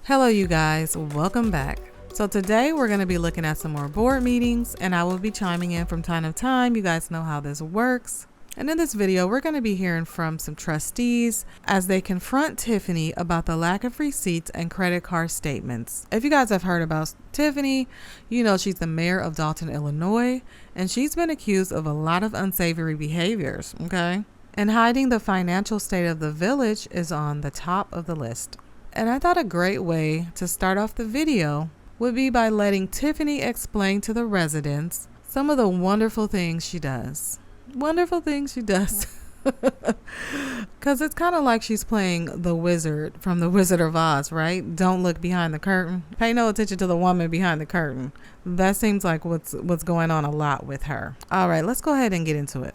Hello you guys, welcome back. So today we're going to be looking at some more board meetings and I will be chiming in from time to time. You guys know how this works. And in this video, we're going to be hearing from some trustees as they confront Tiffany about the lack of receipts and credit card statements. If you guys have heard about Tiffany, you know she's the mayor of Dolton, Illinois, and she's been accused of a lot of unsavory behaviors, okay? And hiding the financial state of the village is on the top of the list. And I thought a great way to start off the video would be by letting Tiffany explain to the residents some of the wonderful things she does. Wonderful things she does. Because it's kind of like she's playing the wizard from The Wizard of Oz, right? Don't look behind the curtain. Pay no attention to the woman behind the curtain. That seems like what's going on a lot with her. All right, let's go ahead and get into it.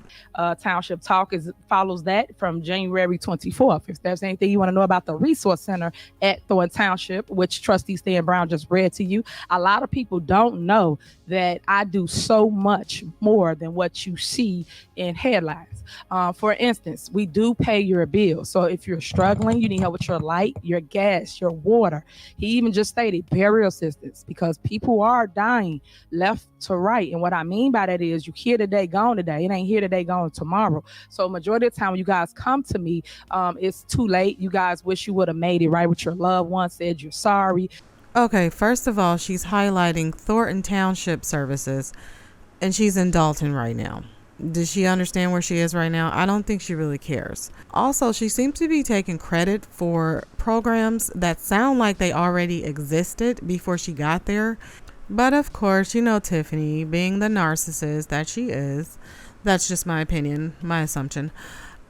Township Talk follows that from January 24th. If there's anything you want to know about the Resource Center at Thornton Township, which Trustee Stan Brown just read to you, a lot of people don't know that I do so much more than what you see in headlines. For instance, we do pay your bills. So if you're struggling, you need help with your light, your gas, your water. He even just stated burial assistance, because people are dying left to right. And what I mean by that is you here today, gone today. It ain't here today, gone tomorrow. So majority of the time when you guys come to me, it's too late. You guys wish you would have made it right with your loved one, said you're sorry. Okay, first of all, she's highlighting Thornton Township services, and she's in Dolton right now. Does she understand where she is right now? I don't think she really cares. Also, she seems to be taking credit for programs that sound like they already existed before she got there. But of course, you know, Tiffany, being the narcissist that she is, that's just my opinion, my assumption.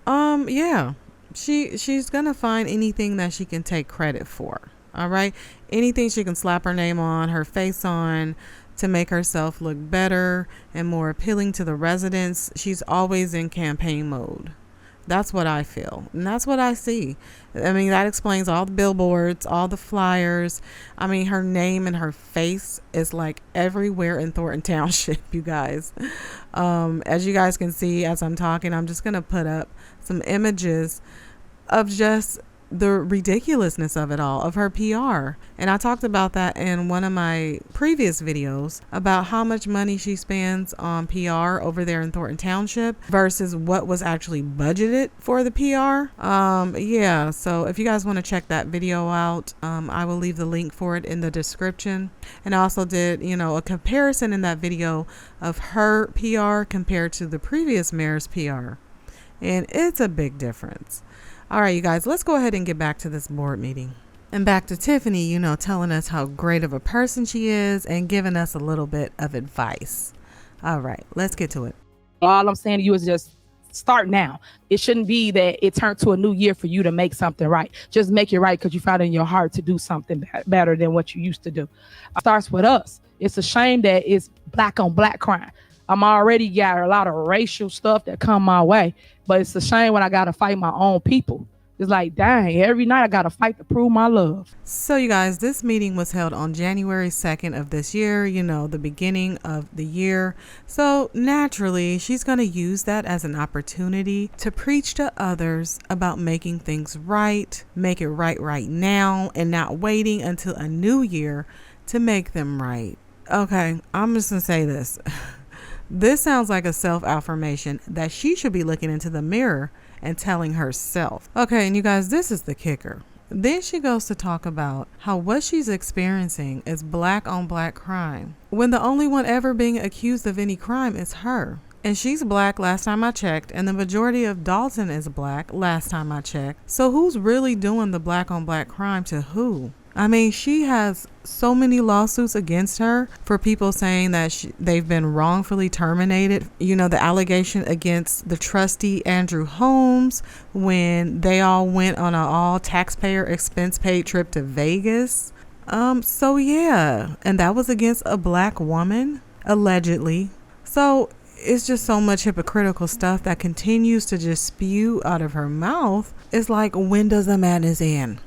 Yeah, she's gonna find anything that she can take credit for. All right, anything she can slap her name on, her face on, to make herself look better and more appealing to the residents. She's always in campaign mode. That's what I feel, and that's what I see. I mean, that explains all the billboards, all the flyers. I mean, her name and her face is like everywhere in Thornton Township, you guys. As you guys can see, as I'm talking, I'm just gonna put up some images of just the ridiculousness of it all, of her PR. And I talked about that in one of my previous videos about how much money she spends on PR over there in Thornton Township versus what was actually budgeted for the PR. Yeah, so if you guys want to check that video out, I will leave the link for it in the description. And I also did, a comparison in that video of her PR compared to the previous mayor's PR. And it's a big difference. All right, you guys, let's go ahead and get back to this board meeting. And back to Tiffany, telling us how great of a person she is and giving us a little bit of advice. All right, let's get to it. All I'm saying to you is just start now. It shouldn't be that it turned to a new year for you to make something right. Just make it right because you found it in your heart to do something better than what you used to do. It starts with us. It's a shame that it's black on black crime. I'm already got a lot of racial stuff that come my way, but it's a shame when I got to fight my own people. It's like, dang, every night I got to fight to prove my love. So you guys, this meeting was held on January 2nd of this year, the beginning of the year. So naturally, she's going to use that as an opportunity to preach to others about making things right, make it right now, and not waiting until a new year to make them right. Okay, I'm just going to say this. This sounds like a self-affirmation that she should be looking into the mirror and telling herself. Okay, and you guys, this is the kicker. Then she goes to talk about how what she's experiencing is black on black crime, when the only one ever being accused of any crime is her. And she's black last time I checked, and the majority of Dolton is black last time I checked. So who's really doing the black on black crime to who? I mean, she has so many lawsuits against her for people saying that they've been wrongfully terminated. The allegation against the trustee Andrew Holmes when they all went on an all taxpayer expense paid trip to Vegas. So yeah, and that was against a black woman, allegedly. So it's just so much hypocritical stuff that continues to just spew out of her mouth. It's like, when does the madness end?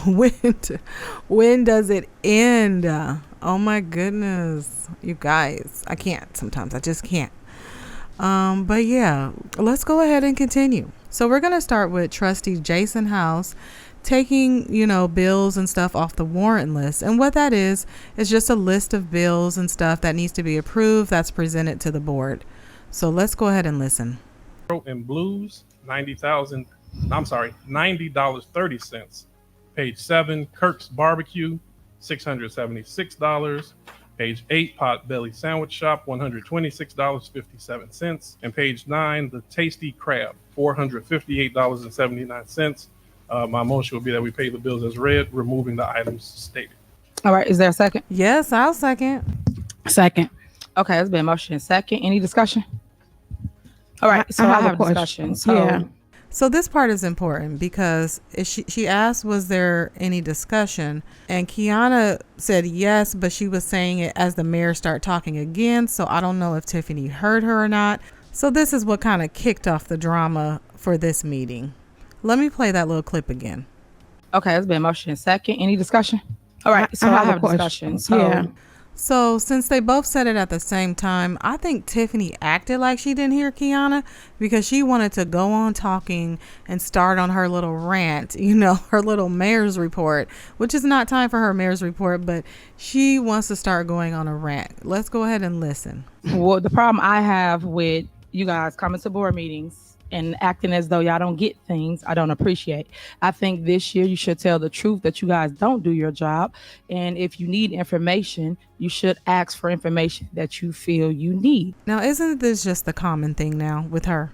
When does it end? Oh my goodness, you guys, I can't sometimes. I just can't. But yeah, let's go ahead and continue. So we're going to start with trustee Jason House taking, bills and stuff off the warrant list. And what that is just a list of bills and stuff that needs to be approved that's presented to the board. So let's go ahead and listen. And blues, $90.30. Page 7, Kirk's Barbecue, $676. Page 8, Potbelly Sandwich Shop, $126.57. And page 9, The Tasty Crab, $458.79. My motion would be that we pay the bills as read, removing the items stated. All right. Is there a second? Yes, I'll second. Second. Okay, it's been a motion and second. Any discussion? All right. So I have a discussion. So this part is important because she asked, was there any discussion? And Kiana said yes, but she was saying it as the mayor started talking again. So I don't know if Tiffany heard her or not. So this is what kind of kicked off the drama for this meeting. Let me play that little clip again. Okay, it's been a motion and second. Any discussion? All right. So I have a discussion. So since they both said it at the same time, I think Tiffany acted like she didn't hear Kiana because she wanted to go on talking and start on her little rant, her little mayor's report, which is not time for her mayor's report, but she wants to start going on a rant. Let's go ahead and listen. Well, the problem I have with you guys coming to board meetings and acting as though y'all don't get things, I don't appreciate. I think this year you should tell the truth that you guys don't do your job. And if you need information, you should ask for information that you feel you need. Now, isn't this just the common thing now with her?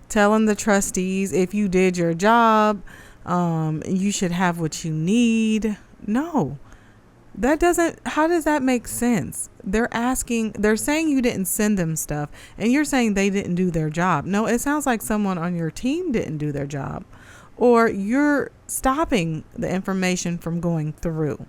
Telling the trustees, if you did your job, you should have what you need. No. How does that make sense? They're saying you didn't send them stuff and you're saying they didn't do their job. No, it sounds like someone on your team didn't do their job, or you're stopping the information from going through.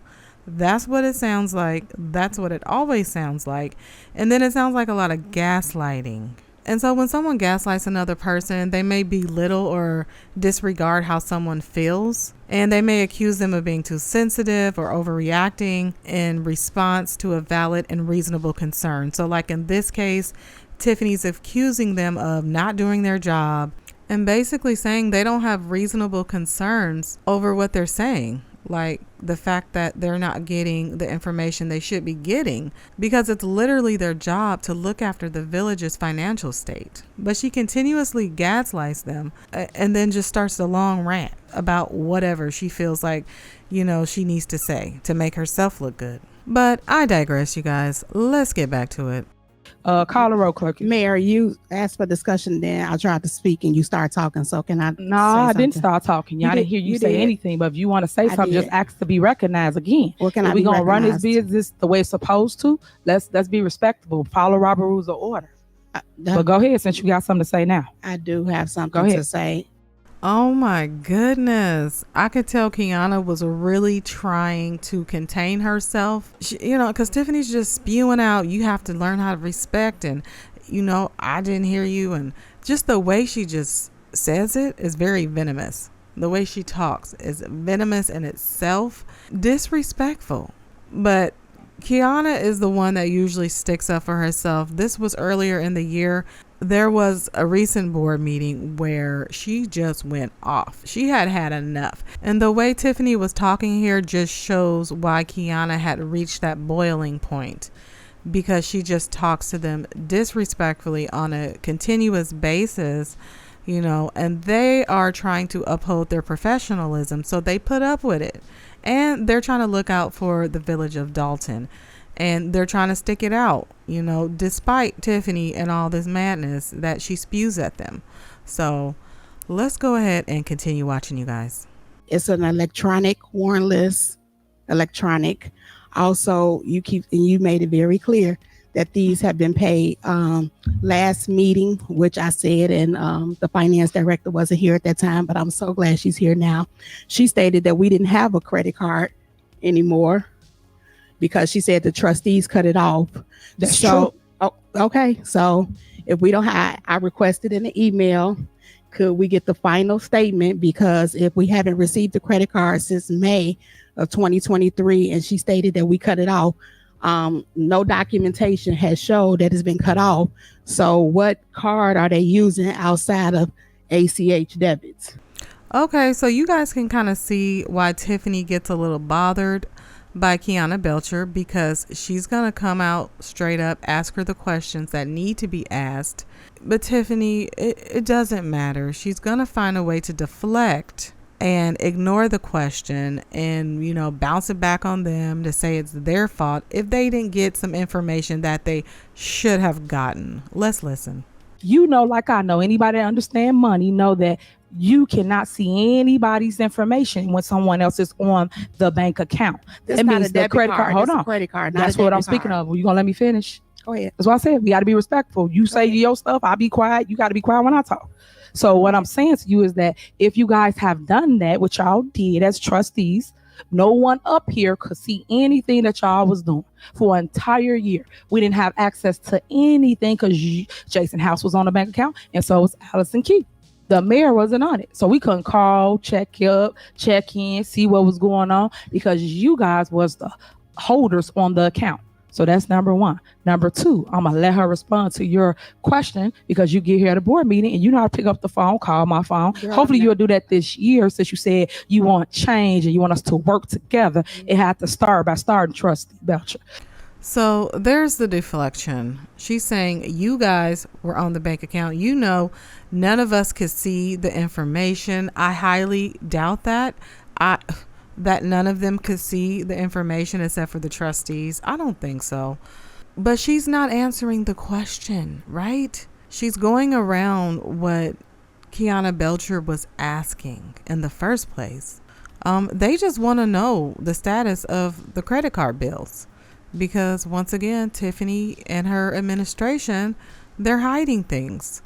That's what it sounds like. That's what it always sounds like. And then it sounds like a lot of gaslighting. And so when someone gaslights another person, they may belittle or disregard how someone feels, and they may accuse them of being too sensitive or overreacting in response to a valid and reasonable concern. So like in this case, Tiffany's accusing them of not doing their job and basically saying they don't have reasonable concerns over what they're saying. Like the fact that they're not getting the information they should be getting, because it's literally their job to look after the village's financial state. But she continuously gaslights them and then just starts a long rant about whatever she feels like, she needs to say to make herself look good. But I digress, you guys. Let's get back to it. Call the roll, clerk. Mayor, you asked for discussion, then I tried to speak and you started talking. So can I? No, I didn't start talking. Y'all didn't hear you say anything. But if you want to say something, just ask to be recognized again. Well, can I? We're gonna run this business the way it's supposed to. Let's be respectable. Follow Robert rules of order. But go ahead, since you got something to say now. I do have something to say. Oh my goodness. I could tell Kiana was really trying to contain herself. Because Tiffany's just spewing out, you have to learn how to respect, and, I didn't hear you. And just the way she just says it is very venomous. The way she talks is venomous in itself, disrespectful. But Kiana is the one that usually sticks up for herself. This was earlier in the year. There was a recent board meeting where she just went off. She had enough. And the way Tiffany was talking here just shows why Kiana had reached that boiling point, because she just talks to them disrespectfully on a continuous basis, and they are trying to uphold their professionalism. So they put up with it, and they're trying to look out for the village of Dolton. And they're trying to stick it out, despite Tiffany and all this madness that she spews at them. So let's go ahead and continue watching, you guys. It's an electronic warrantless electronic. Also, you made it very clear that these have been paid. Last meeting, which I said, and the finance director wasn't here at that time, but I'm so glad she's here now. She stated that we didn't have a credit card anymore, because she said the trustees cut it off. That's true. Oh, okay. So if we don't have, I requested in the email, could we get the final statement? Because if we haven't received the credit card since May of 2023, and she stated that we cut it off, no documentation has showed that it's been cut off. So what card are they using outside of ACH debits? Okay, so you guys can kind of see why Tiffany gets a little bothered by Kiana Belcher, because she's going to come out straight up, ask her the questions that need to be asked. But Tiffany, it doesn't matter. She's going to find a way to deflect and ignore the question and, you know, bounce it back on them to say it's their fault if they didn't get some information that they should have gotten. Let's listen. You know, like I know, anybody that understand money know that you cannot see anybody's information when someone else is on the bank account. This That not means a the debit credit card. card. Hold This a on. credit card. Not That's a what I'm debit speaking card. of. You gonna let me finish? Go ahead. That's what I said. We got to be respectful. You say your stuff, I'll be quiet. You got to be quiet when I talk. So what I'm saying to you is that if you guys have done that, which y'all did as trustees, no one up here could see anything that y'all was doing for an entire year. We didn't have access to anything because Jason House was on the bank account, and so was Allison Key. The mayor wasn't on it. So we couldn't call, check up, check in, see what was going on, because you guys was the holders on the account. So that's number one. Number two, I'm going to let her respond to your question, because you get here at a board meeting and you know how to pick up the phone, call my phone. Girl, Hopefully no. you'll do that this year, since you said you want change and you want us to work together. It had to start by starting Trustee Belcher. So there's the deflection. She's saying you guys were on the bank account. You know, none of us could see the information. I highly doubt that. That none of them could see the information except for the trustees. I don't think so. But she's not answering the question, right? She's going around what Kiana Belcher was asking in the first place. They just want to know the status of the credit card bills, because once again, Tiffany and her administration, they're hiding things.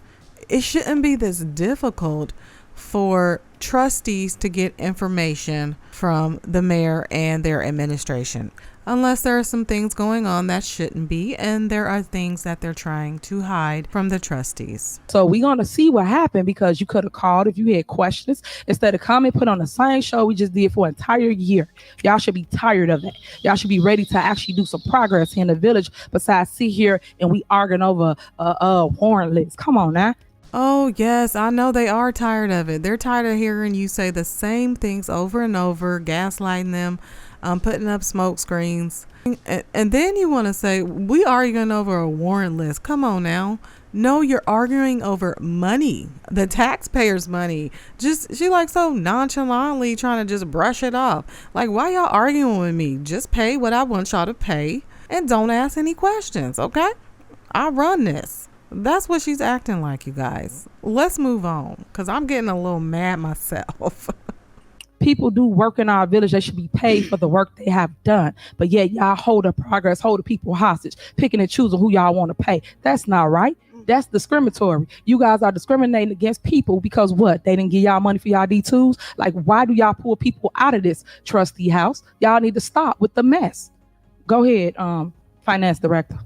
It shouldn't be this difficult for trustees to get information from the mayor and their administration, unless there are some things going on that shouldn't be, and there are things that they're trying to hide from the trustees. So we're going to see what happened, because you could have called if you had questions instead of coming, put on the same show we just did for an entire year. Y'all should be tired of that. Y'all should be ready to actually do some progress here in the village, besides sit here and we arguing over a warrant list. Come on now. Oh, yes, I know they are tired of it. They're tired of hearing you say the same things over and over, gaslighting them, putting up smoke screens. And then you want to say, we arguing over a warrant list. Come on now. No, you're arguing over money, the taxpayers' money. She like so nonchalantly trying to just brush it off. Like, why y'all arguing with me? Just pay what I want y'all to pay and don't ask any questions, okay? I run this. That's what she's acting like, you guys. Let's move on, because I'm getting a little mad myself. People do work in our village. They should be paid for the work they have done. But yet y'all hold the progress, hold the people hostage, picking and choosing who y'all want to pay. That's not right. That's discriminatory. You guys are discriminating against people because what? They didn't give y'all money for y'all D2s? Like, why do y'all pull people out of this trustee house? Y'all need to stop with the mess. Go ahead, finance director.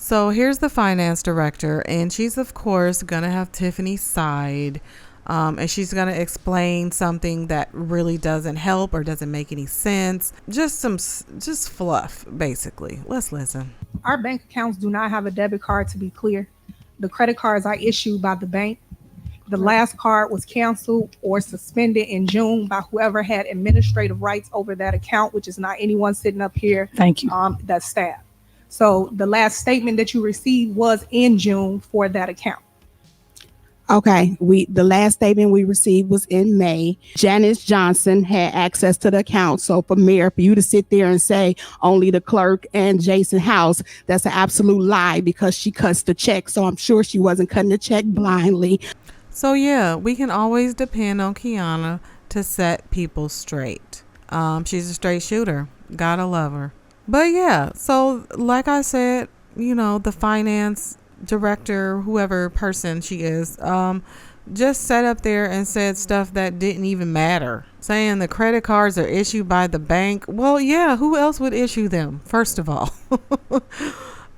So here's the finance director, and she's of course going to have Tiffany's side, and she's going to explain something that really doesn't help or doesn't make any sense. Just fluff, basically. Let's listen. Our bank accounts do not have a debit card, to be clear. The credit cards are issued by the bank. The last card was canceled or suspended in June by whoever had administrative rights over that account, which is not anyone sitting up here. Thank you. That's staff. So the last statement that you received was in June for that account. Okay, the last statement we received was in May. Janice Johnson had access to the account. So for Mayor, for you to sit there and say only the clerk and Jason House, that's an absolute lie, because she cuts the check. So I'm sure she wasn't cutting the check blindly. So yeah, we can always depend on Kiana to set people straight. She's a straight shooter. Gotta love her. But yeah, so like I said, you know, the finance director, whoever person she is, just sat up there and said stuff that didn't even matter, saying the credit cards are issued by the bank. Well, yeah, who else would issue them, first of all?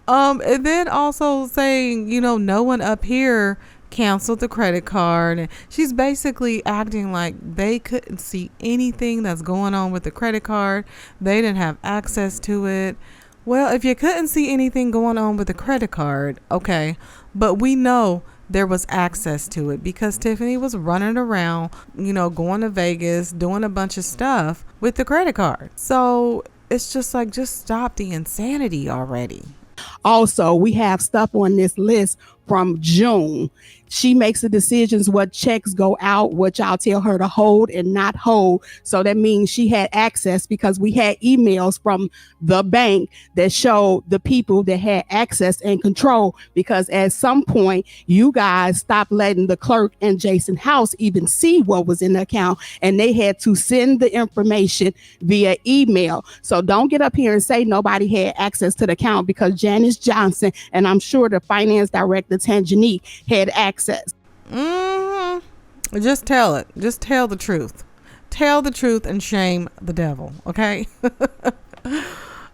And then also saying, you know, no one up here canceled the credit card, and she's basically acting like they couldn't see anything that's going on with the credit card. They didn't have access to it. Well, if you couldn't see anything going on with the credit card, okay, but we know there was access to it because Tiffany was running around, going to Vegas, doing a bunch of stuff with the credit card. So it's just like, just stop the insanity already. Also, we have stuff on this list from June. She makes the decisions what checks go out, which I'll tell her to hold and not hold. So that means she had access because we had emails from the bank that showed the people that had access and control, because at some point you guys stopped letting the clerk and Jason House even see what was in the account, and they had to send the information via email. So don't get up here and say nobody had access to the account, because Janice Johnson and I'm sure the finance director Tanjanique had access. Just tell it. Just tell the truth. Tell the truth and shame the devil. Okay.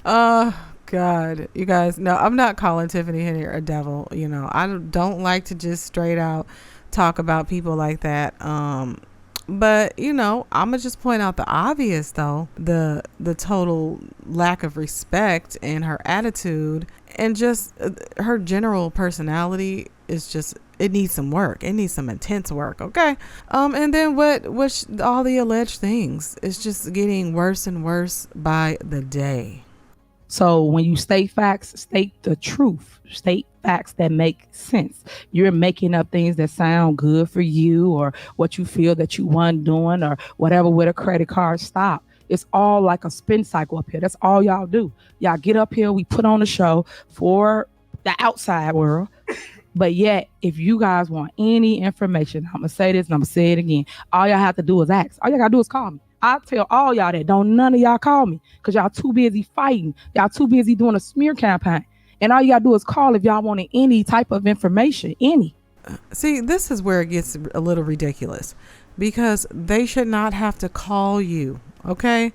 Oh God, you guys. No, I'm not calling Tiffany Henyard a devil. I don't like to just straight out talk about people like that. But I'm gonna just point out the obvious though, the total lack of respect in her attitude, and just her general personality is just, it needs some work. It needs some intense work. Okay. And then all the alleged things, it's just getting worse and worse by the day. So when you state facts, state the truth. State facts that make sense. You're making up things that sound good for you or what you feel that you want doing or whatever with a credit card. Stop. It's all like a spin cycle up here. That's all y'all do. Y'all get up here. We put on a show for the outside world. But yet, if you guys want any information, I'm going to say this and I'm going to say it again. All y'all have to do is ask. All y'all got to do is call me. I tell all y'all that. Don't none of y'all call me because y'all too busy fighting. Y'all too busy doing a smear campaign. And all you got to do is call if y'all wanted any type of information. Any. See, this is where it gets a little ridiculous because they should not have to call you. Okay.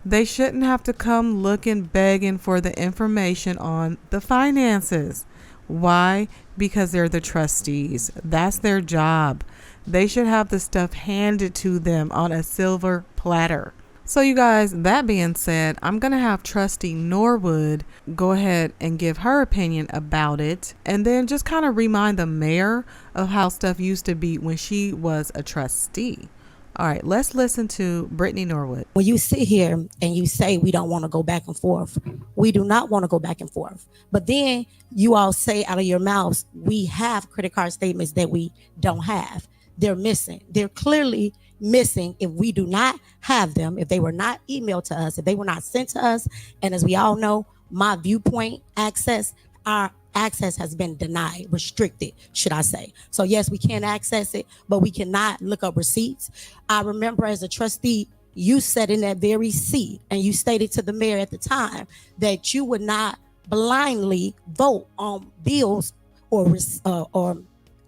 They shouldn't have to come looking, begging for the information on the finances. Why? Because they're the trustees. That's their job. They should have the stuff handed to them on a silver platter. So you guys, that being said, I'm going to have Trustee Norwood go ahead and give her opinion about it. And then just kind of remind the mayor of how stuff used to be when she was a trustee. All right, let's listen to Brittany Norwood. When you sit here and you say we don't want to go back and forth, we do not want to go back and forth. But then you all say out of your mouths, we have credit card statements that we don't have. They're missing. They're clearly missing if we do not have them, if they were not emailed to us, if they were not sent to us. And as we all know, my viewpoint access, our access has been denied, restricted, should I say. So yes, we can access it, but we cannot look up receipts. I remember as a trustee, you sat in that very seat and you stated to the mayor at the time that you would not blindly vote on bills or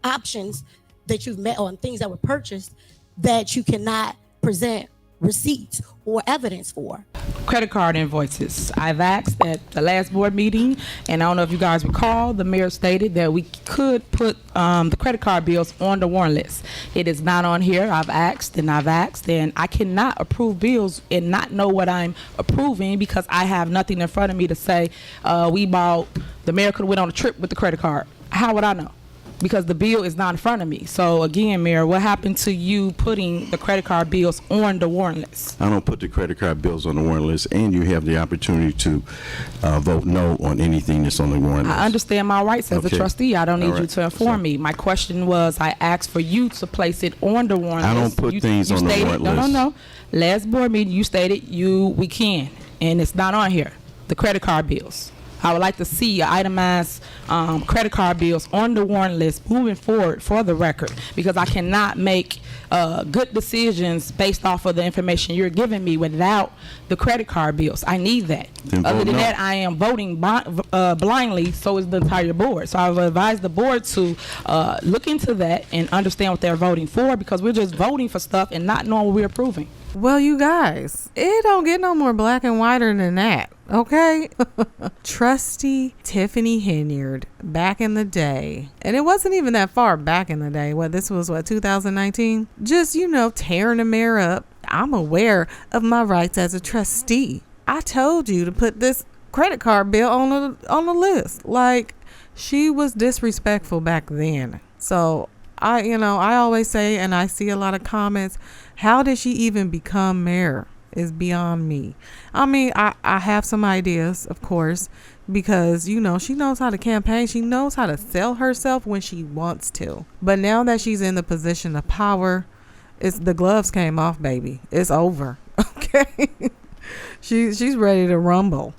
options that you've met on things that were purchased that you cannot present receipts or evidence for. Credit card invoices. I've asked at the last board meeting, and I don't know if you guys recall, the mayor stated that we could put the credit card bills on the warrant list. It is not on here. I've asked, and I cannot approve bills and not know what I'm approving because I have nothing in front of me to say the mayor could have went on a trip with the credit card. How would I know? Because the bill is not in front of me. So again, Mayor, what happened to you putting the credit card bills on the warrant list? I don't put the credit card bills on the warrant list, and you have the opportunity to vote no on anything that's on the warrant list. I understand my rights as a trustee. I don't need you to inform So me. My question was, I asked for you to place it on the warrant I list. don't put things on the warrant list. No. Last board meeting, you stated we can, and it's not on here. The credit card bills. I would like to see your itemized credit card bills on the warrant list moving forward for the record, because I cannot make good decisions based off of the information you're giving me without the credit card bills. I need that. Other than that, I am voting blindly, so is the entire board. So I would advise the board to look into that and understand what they're voting for, because we're just voting for stuff and not knowing what we're approving. Well, you guys, it don't get no more black and whiter than that, okay? Trustee Tiffany Henyard, back in the day, and it wasn't even that far back in the day. This was 2019? Just, tearing the mayor up. I'm aware of my rights as a trustee. I told you to put this credit card bill on the list. Like, she was disrespectful back then. So I always say, and I see a lot of comments, how did she even become mayor is beyond me. I mean, I have some ideas, of course, because she knows how to campaign. She knows how to sell herself when she wants to. But now that she's in the position of power, the gloves came off, baby. It's over. Okay. She's ready to rumble.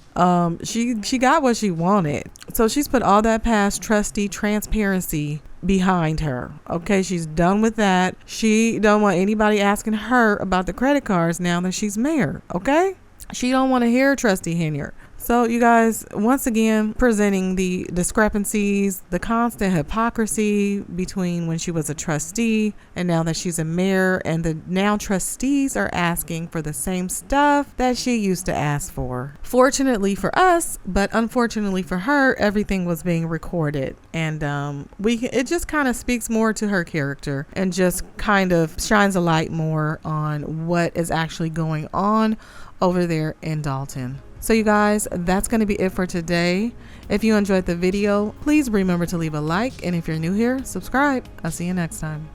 She got what she wanted. So she's put all that past trustee transparency behind her. Okay, she's done with that. She don't want anybody asking her about the credit cards now that she's mayor. Okay, she don't want to hear Trustee Henyard. So you guys, once again, presenting the discrepancies, the constant hypocrisy between when she was a trustee and now that she's a mayor, and the now trustees are asking for the same stuff that she used to ask for. Fortunately for us, but unfortunately for her, everything was being recorded, and it just kind of speaks more to her character and just kind of shines a light more on what is actually going on over there in Dolton. So you guys, that's going to be it for today. If you enjoyed the video, please remember to leave a like, and if you're new here, subscribe. I'll see you next time.